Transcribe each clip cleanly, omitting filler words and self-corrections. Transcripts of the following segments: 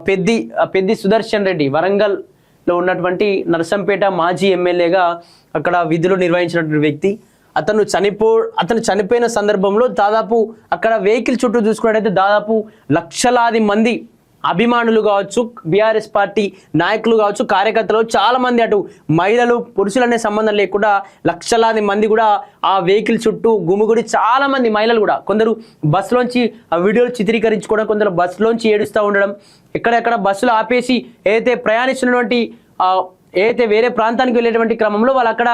పెద్ది సుదర్శన్ రెడ్డి వరంగల్లో ఉన్నటువంటి నర్సంపేట మాజీ ఎమ్మెల్యేగా అక్కడ విధులు నిర్వహించినటువంటి వ్యక్తి. అతను చనిపోయిన సందర్భంలో దాదాపు అక్కడ వెహికల్ చుట్టూ చూసుకున్నట్టయితే దాదాపు లక్షలాది మంది అభిమానులు కావచ్చు, బీఆర్ఎస్ పార్టీ నాయకులు కావచ్చు, కార్యకర్తలు చాలా మంది, అటు మహిళలు పురుషులు అనే సంబంధం లేకుండా లక్షలాది మంది కూడా ఆ వెహికల్ చుట్టూ గుమిగుడి, చాలా మంది మహిళలు కూడా కొందరు బస్సులోంచి ఆ వీడియోలు చిత్రీకరించుకోవడం, కొందరు బస్సులోంచి ఏడుస్తూ ఉండడం, ఎక్కడెక్కడ బస్సులు ఆపేసి ఏదైతే ప్రయాణిస్తున్నటువంటి ఏదైతే వేరే ప్రాంతానికి వెళ్ళేటువంటి క్రమంలో వాళ్ళు అక్కడ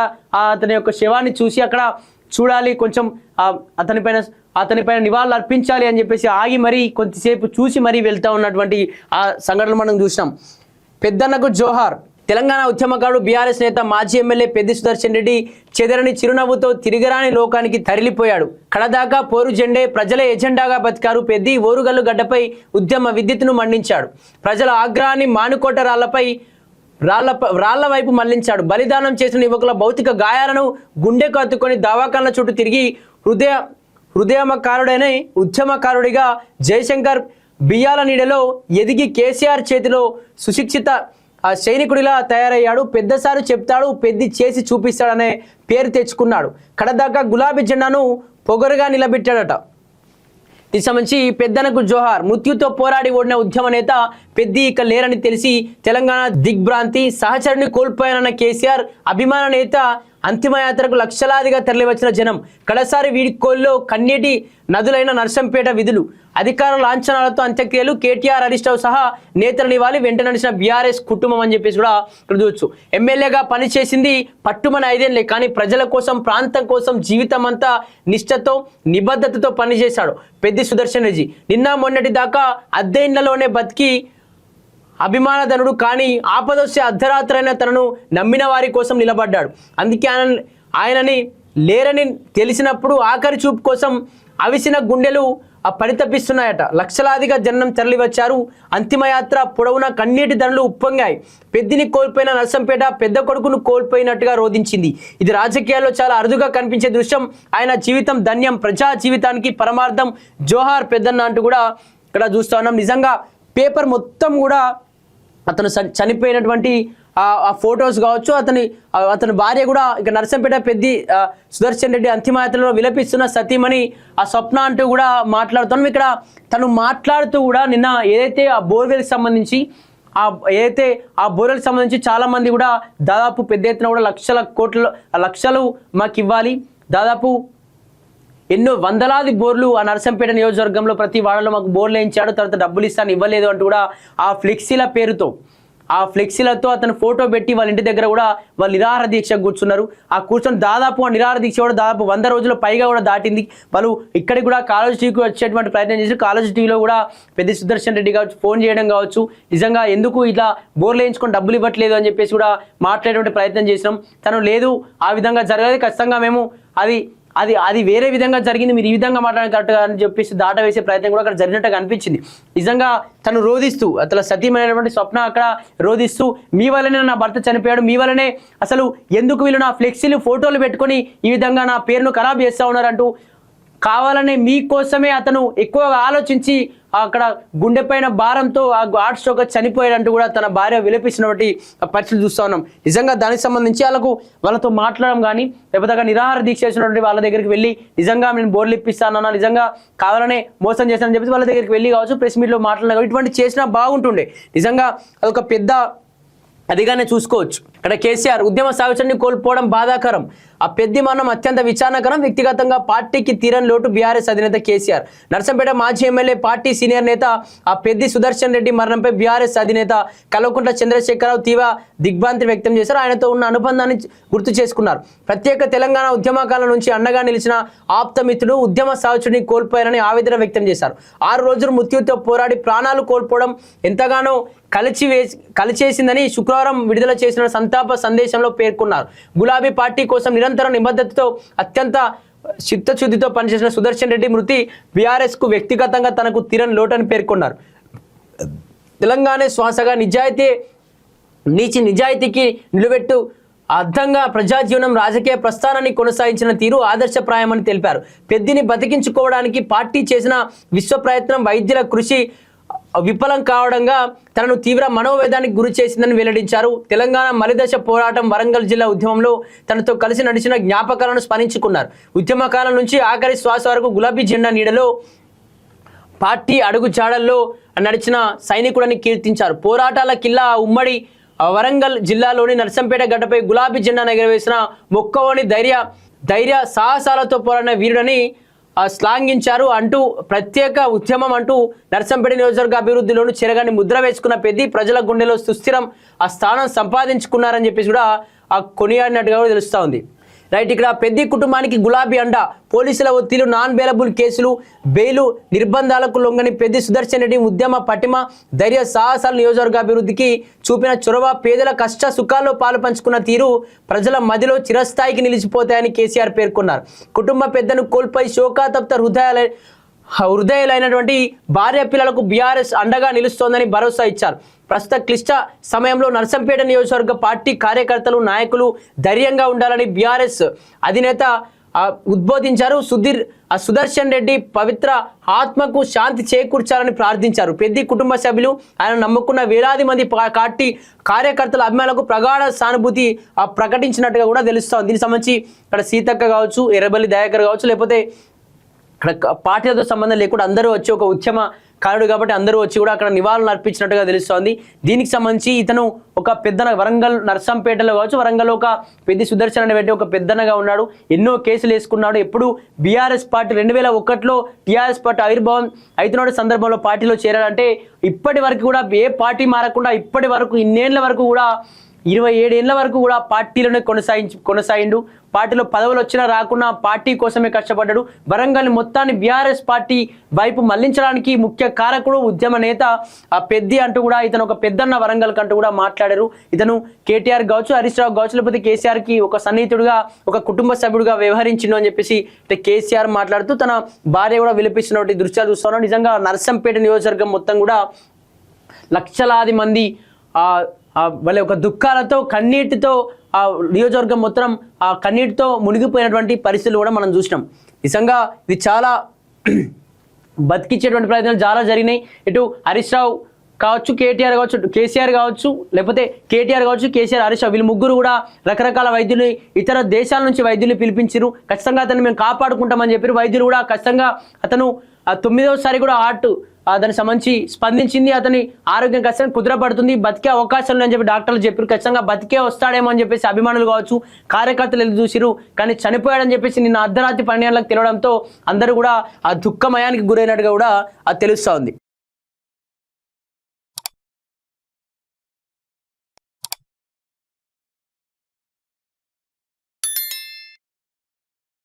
అతని యొక్క శవాన్ని చూసి అక్కడ చూడాలి, కొంచెం అతనిపైన నివాళులు అర్పించాలి అని చెప్పేసి ఆగి మరీ కొద్దిసేపు చూసి మరీ వెళ్తూ ఉన్నటువంటి ఆ సంఘటనలు మనం చూసినాం. పెద్దన్నకు జోహార్. తెలంగాణ ఉద్యమకారుడు బీఆర్ఎస్ నేత మాజీ ఎమ్మెల్యే పెద్ది సుదర్శన్ రెడ్డి చెదరని చిరునవ్వుతో తిరిగిరాని లోకానికి తరలిపోయాడు. కడదాకా పోరు జెండే ప్రజల ఎజెండాగా బతికారు పెద్ది. ఓరుగల్లు గడ్డపై ఉద్యమ విద్యుత్తును మండించాడు. ప్రజల ఆగ్రహాన్ని మానుకోట రాళ్ల వైపు మళ్లించాడు. బలిదానం చేసిన యువకుల భౌతిక గాయాలను గుండెకు హత్తుకొని దవాఖానల చుట్టూ తిరిగి హృదయమకారుడైన ఉద్యమకారుడిగా జయశంకర్ బియ్యాల నీడలో ఎదిగి కేసీఆర్ చేతిలో సుశిక్షిత సైనికుడిలా తయారయ్యాడు. పెద్దసారి చెప్తాడు, పెద్ది చేసి చూపిస్తాడనే పేరు తెచ్చుకున్నాడు. కడదాకా గులాబీ జెండాను పొగరుగా నిలబెట్టాడట. ఇది సంబంధించి పెద్దనకు జోహార్. మృత్యుతో పోరాడి ఓడిన ఉద్యమ నేత పెద్ది ఇక లేరని తెలిసి తెలంగాణ దిగ్భ్రాంతి. సహచరుని కోల్పోయానన్న కేసీఆర్ అభిమాన నేత అంతిమయాత్రకు లక్షలాదిగా తరలివచ్చిన జనం. కడసారి వీడికోల్లో కన్నీటి నదులైన నర్సంపేట విధులు. అధికార లాంఛనాలతో అంత్యక్రియలు. కేటీఆర్ హరీష్ రావు సహా నేతల నివాళి. వెంట నడిచిన బీఆర్ఎస్ కుటుంబం అని చెప్పేసి కూడా ఇక్కడ చూడొచ్చు. ఎమ్మెల్యేగా పనిచేసింది పట్టుమని 5 ఏళ్లే, కానీ ప్రజల కోసం, ప్రాంతం కోసం జీవితం అంతా నిష్ఠతో, నిబద్ధతతో పనిచేశాడు పెద్ది సుదర్శన్ రెడ్డి. నిన్న మొన్నటి దాకా అద్దె ఇండ్లలోనే బతికి అభిమానధనుడు, కానీ ఆపదొచ్చే అర్ధరాత్రైన తనను నమ్మిన వారి కోసం నిలబడ్డాడు. అందుకే ఆయనని లేరని తెలిసినప్పుడు ఆఖరి చూపు కోసం అవిసిన గుండెలు పరితపిస్తున్నాయట. లక్షలాదిగా జనం తరలివచ్చారు. అంతిమయాత్ర పొడవునా కన్నీటి ధనులు ఉప్పొంగాయి. పెద్దిని కోల్పోయిన నర్సంపేట పెద్ద కొడుకును కోల్పోయినట్టుగా రోధించింది. ఇది రాజకీయాల్లో చాలా అరుదుగా కనిపించే దృశ్యం. ఆయన జీవితం ధన్యం, ప్రజా జీవితానికి పరమార్థం. జోహార్ పెద్దన్న అంటూ కూడా ఇక్కడ చూస్తా ఉన్నాం. నిజంగా పేపర్ మొత్తం కూడా అతను చనిపోయినటువంటి ఆ ఫొటోస్ కావచ్చు, అతని భార్య కూడా ఇక నర్సంపేట పెద్ది సుదర్శన్ రెడ్డి అంతిమయాత్రలో విలపిస్తున్న సతీమణి ఆ స్వప్న అంటూ కూడా మాట్లాడుతున్నాం. ఇక్కడ తను మాట్లాడుతూ కూడా నిన్న ఏదైతే ఆ బోర్వెల్కి సంబంధించి చాలా మంది కూడా దాదాపు పెద్ద ఎత్తున కూడా లక్షలు మాకు ఇవ్వాలి, దాదాపు ఎన్నో వందలాది బోర్లు ఆ నర్సంపేట నియోజకవర్గంలో ప్రతి వాడలో మాకు బోర్లు వేయించాడు, తర్వాత డబ్బులు ఇస్తాను ఇవ్వలేదు అంటూ కూడా ఆ ఫ్లెక్సీల పేరుతో, ఆ ఫ్లెక్సీలతో అతను ఫోటో పెట్టి వాళ్ళ ఇంటి దగ్గర కూడా వాళ్ళు నిరాహార దీక్ష కూర్చున్నారు. ఆ కూర్చొని దాదాపు ఆ నిరాహార దీక్ష కూడా దాదాపు 100 రోజుల పైగా కూడా దాటింది. వాళ్ళు ఇక్కడికి కూడా కాలేజ్ టీవీకి వచ్చేటువంటి ప్రయత్నం చేసి కాలేజ్ టీవీలో కూడా పెద్ది సుదర్శన్ రెడ్డి కావచ్చు ఫోన్ చేయడం కావచ్చు, నిజంగా ఎందుకు ఇట్లా బోర్లు వేయించుకొని డబ్బులు ఇవ్వట్లేదు అని చెప్పేసి కూడా మాట్లాడేటువంటి ప్రయత్నం చేసినాం. తను లేదు, ఆ విధంగా జరగదు, ఖచ్చితంగా మేము అది వేరే విధంగా జరిగింది, మీరు ఈ విధంగా మాట్లాడడం కరెక్ట్గా అని చెప్పేసి దాట వేసే ప్రయత్నం కూడా అక్కడ జరిగినట్టుగా అనిపించింది. నిజంగా తను రోధిస్తూ, అతను సతీమైనటువంటి స్వప్న అక్కడ రోధిస్తూ, మీ వల్లనే నా భర్త చనిపోయాడు, మీ వల్లనే అసలు ఎందుకు వీళ్ళు నా ఫ్లెక్సీలు ఫోటోలు పెట్టుకొని ఈ విధంగా నా పేరును ఖరాబ్ చేస్తూ ఉన్నారంటూ కావాలనే మీకోసమే అతను ఎక్కువగా ఆలోచించి అక్కడ గుండెపైన భారంతో ఆ హార్ట్ స్ట్రోక్ చనిపోయాడంటూ కూడా తన భార్య విలపిస్తున్నటువంటి పరిస్థితులు చూస్తూ ఉన్నాం. నిజంగా దానికి సంబంధించి వాళ్ళతో మాట్లాడడం కానీ, లేకపోతే నిరాహార దీక్ష చేసినటువంటి వాళ్ళ దగ్గరికి వెళ్ళి నిజంగా నేను బోర్లు ఇప్పిస్తానన్నా, నిజంగా కావాలనే మోసం చేస్తానని చెప్పి వాళ్ళ దగ్గరికి వెళ్ళి కావచ్చు, ప్రెస్ మీట్లో మాట్లాడినా ఇటువంటి చేసినా బాగుంటుండే. నిజంగా అదొక పెద్ద అదిగానే చూసుకోవచ్చు. ఇక్కడ కేసీఆర్ ఉద్యమ సావిత్రిని కోల్పోవడం బాధాకరం, ఆ పెద్ది మరణం అత్యంత విచారణకరం, వ్యక్తిగతంగా పార్టీకి తీరని లోటు బీఆర్ఎస్ అధినేత కేసీఆర్. నర్సంపేట మాజీ ఎమ్మెల్యే పార్టీ సీనియర్ నేత ఆ పెద్ది సుదర్శన్ రెడ్డి మరణంపై బీఆర్ఎస్ అధినేత కల్వకుంట్ల చంద్రశేఖరరావు తీవ్ర దిగ్భ్రాంతి వ్యక్తం చేశారు. ఆయనతో ఉన్న అనుబంధాన్ని గుర్తు చేసుకున్నారు. ప్రత్యేక తెలంగాణ ఉద్యమకాలం నుంచి అండగా నిలిచిన ఆప్తమిత్రుడు ఉద్యమ సావిత్రిని కోల్పోయారని ఆవేదన వ్యక్తం చేశారు. 6 రోజులు మృత్యుతో పోరాడి ప్రాణాలు కోల్పోవడం ఎంతగానో కలిచేసిందని శుక్రవారం విడుదల చేసిన సంతాప సందేశంలో పేర్కొన్నారు. గులాబీ పార్టీ కోసం నిరంతరం నిబద్ధతతో అత్యంత చిత్తశుద్ధితో పనిచేసిన సుదర్శన్ రెడ్డి మృతి బీఆర్ఎస్ కు వ్యక్తిగతంగా తనకు తీరని లోటని పేర్కొన్నారు. తెలంగాణ శ్వాసగా నిజాయితీకి నిలువెట్టు అర్థంగా ప్రజాజీవనం రాజకీయ ప్రస్థానాన్ని కొనసాగించిన తీరు ఆదర్శప్రాయమని తెలిపారు. పెద్దిని బతికించుకోవడానికి పార్టీ చేసిన విశ్వ ప్రయత్నం, వైద్యుల కృషి విఫలం కావడంగా తనను తీవ్ర మనోవేదానికి గురి చేసిందని వెల్లడించారు. తెలంగాణ మలిదశ పోరాటం వరంగల్ జిల్లా ఉద్యమంలో తనతో కలిసి నడిచిన జ్ఞాపకాలను స్మరించుకున్నారు. ఉద్యమకాలం నుంచి ఆఖరి శ్వాస వరకు గులాబీ జెండా నీడలో పార్టీ అడుగు జాడల్లో నడిచిన సైనికుడని కీర్తించారు. పోరాటాల కిల్లా ఉమ్మడి వరంగల్ జిల్లాలోని నర్సంపేట గడ్డపై గులాబీ జెండా ఎగరవేసిన మొక్కవోని ధైర్య సాహసాలతో పోరాడిన వీరుడని శ్లాఘించారు. అంటూ ప్రత్యేక ఉద్యమం అంటూ నర్సంపేట నియోజకవర్గ అభివృద్ధిలోను చెరగాని ముద్ర వేసుకున్న పెద్ది ప్రజల గుండెలో సుస్థిరం ఆ స్థానం సంపాదించుకున్నారని చెప్పేసి కూడా కొనియాడినట్టుగా కూడా తెలుస్తూ ఉంది. రైట్, ఇక్కడ పెద్ది కుటుంబానికి గులాబీ అండ, పోలీసుల ఒత్తిళ్లు, నాన్ బెయిలబుల్ కేసులు, బెయిలు నిర్బంధాలకు లొంగని పెద్ది సుదర్శన్ రెడ్డి ఉద్యమ పటిమ, ధైర్య సాహసాలు నియోజకవర్గాభివృద్ధికి చూపిన చొరవ, పేదల కష్ట సుఖాల్లో పాలు పంచుకున్న తీరు ప్రజల మధ్యలో చిరస్థాయికి నిలిచిపోతాయని కేసీఆర్ పేర్కొన్నారు. కుటుంబ పెద్దను కోల్పోయి శోకాతప్త హృదయాలైనటువంటి భార్య పిల్లలకు బీఆర్ఎస్ అండగా నిలుస్తోందని భరోసా ఇచ్చారు. ప్రస్తుత క్లిష్ట సమయంలో నర్సంపేట నియోజకవర్గ పార్టీ కార్యకర్తలు నాయకులు ధైర్యంగా ఉండాలని బీఆర్ఎస్ అధినేత ఉద్బోధించారు. సుదర్శన్ రెడ్డి పవిత్ర ఆత్మకు శాంతి చేకూర్చాలని ప్రార్థించారు. పెద్ది కుటుంబ సభ్యులు ఆయన నమ్ముకున్న వేలాది మంది పార్టీ కార్యకర్తల అభిమానులకు ప్రగాఢ సానుభూతి ప్రకటించినట్టుగా కూడా తెలుస్తోంది. దీనికి సంబంధించి ఇక్కడ సీతక్క కావచ్చు, ఎర్రబల్లి దయాకర్ కావచ్చు, లేకపోతే అక్కడ పార్టీలతో సంబంధం లేకుండా అందరూ వచ్చి ఒక ఉద్యమ కారుడు కాబట్టి అందరూ వచ్చి కూడా అక్కడ నివాళులు అర్పించినట్టుగా తెలుస్తోంది. దీనికి సంబంధించి ఇతను ఒక పెద్దన వరంగల్ నర్సంపేటలో కావచ్చు, వరంగల్ ఒక పెద్ది సుదర్శన్ అనే వ్యక్తి ఒక పెద్దనగా ఉన్నాడు. ఎన్నో కేసులు వేసుకున్నాడు. ఎప్పుడు బీఆర్ఎస్ పార్టీ 2001లో టీఆర్ఎస్ పార్టీ ఆవిర్భావం అవుతున్న సందర్భంలో పార్టీలో చేరాలంటే ఇప్పటి వరకు కూడా ఏ పార్టీ మారకుండా ఇప్పటి వరకు ఇన్నేళ్ల వరకు కూడా 27 ఏళ్ల వరకు కూడా పార్టీలోనే కొనసాగిండు. పార్టీలో పదవులు వచ్చినా రాకున్నా పార్టీ కోసమే కష్టపడ్డాడు. వరంగల్ మొత్తాన్ని బీఆర్ఎస్ పార్టీ వైపు మళ్లించడానికి ముఖ్య కారకుడు ఉద్యమ నేత పెద్ది అంటూ కూడా ఇతను ఒక పెద్దన్న వరంగల్ కంటూ కూడా మాట్లాడారు. ఇతను కేటీఆర్ కావచ్చు, హరీష్ రావు కావచ్చు, లేకపోతే కేసీఆర్కి ఒక సన్నిహితుడుగా ఒక కుటుంబ సభ్యుడుగా వ్యవహరించిండు అని చెప్పేసి కేసీఆర్ మాట్లాడుతూ తన భార్య కూడా విలిపిస్తున్నటువంటి దృశ్యాలు చూస్తున్నాం. నిజంగా నర్సంపేట నియోజకవర్గం మొత్తం కూడా లక్షలాది మంది వాళ్ళ ఒక దుఃఖాలతో కన్నీటితో ఆ నియోజకవర్గం మొత్తం ఆ కన్నీటితో మునిగిపోయినటువంటి పరిస్థితులు కూడా మనం చూసినాం. నిజంగా ఇది చాలా బతికించేటువంటి ప్రయత్నాలు చాలా జరిగినాయి. ఇటు హరీష్ రావు కావచ్చు, కేటీఆర్ కావచ్చు, కేసీఆర్ కావచ్చు, లేకపోతే కేటీఆర్ కావచ్చు, కేసీఆర్, హరీష్ రావు వీళ్ళు ముగ్గురు కూడా రకరకాల వైద్యులు ఇతర దేశాల నుంచి వైద్యులు పిలిపించారు. ఖచ్చితంగా అతన్ని మేము కాపాడుకుంటామని చెప్పారు. వైద్యులు కూడా ఖచ్చితంగా అతను 9వసారి కూడా దానికి సంబంధించి స్పందించింది. అతని ఆరోగ్యం ఖచ్చితంగా కుదరపడుతుంది, బతికే అవకాశాలు అని చెప్పి డాక్టర్లు చెప్పారు. ఖచ్చితంగా బతికే వస్తాడేమో అని చెప్పేసి అభిమానులు కావచ్చు, కార్యకర్తలు ఎదురు చూసిరు. కానీ చనిపోయాడని చెప్పేసి నిన్న అర్ధరాత్రి 12 గంటలకు తెలవడంతో అందరూ కూడా ఆ దుఃఖమయానికి గురైనట్టుగా కూడా తెలుస్తూ ఉంది.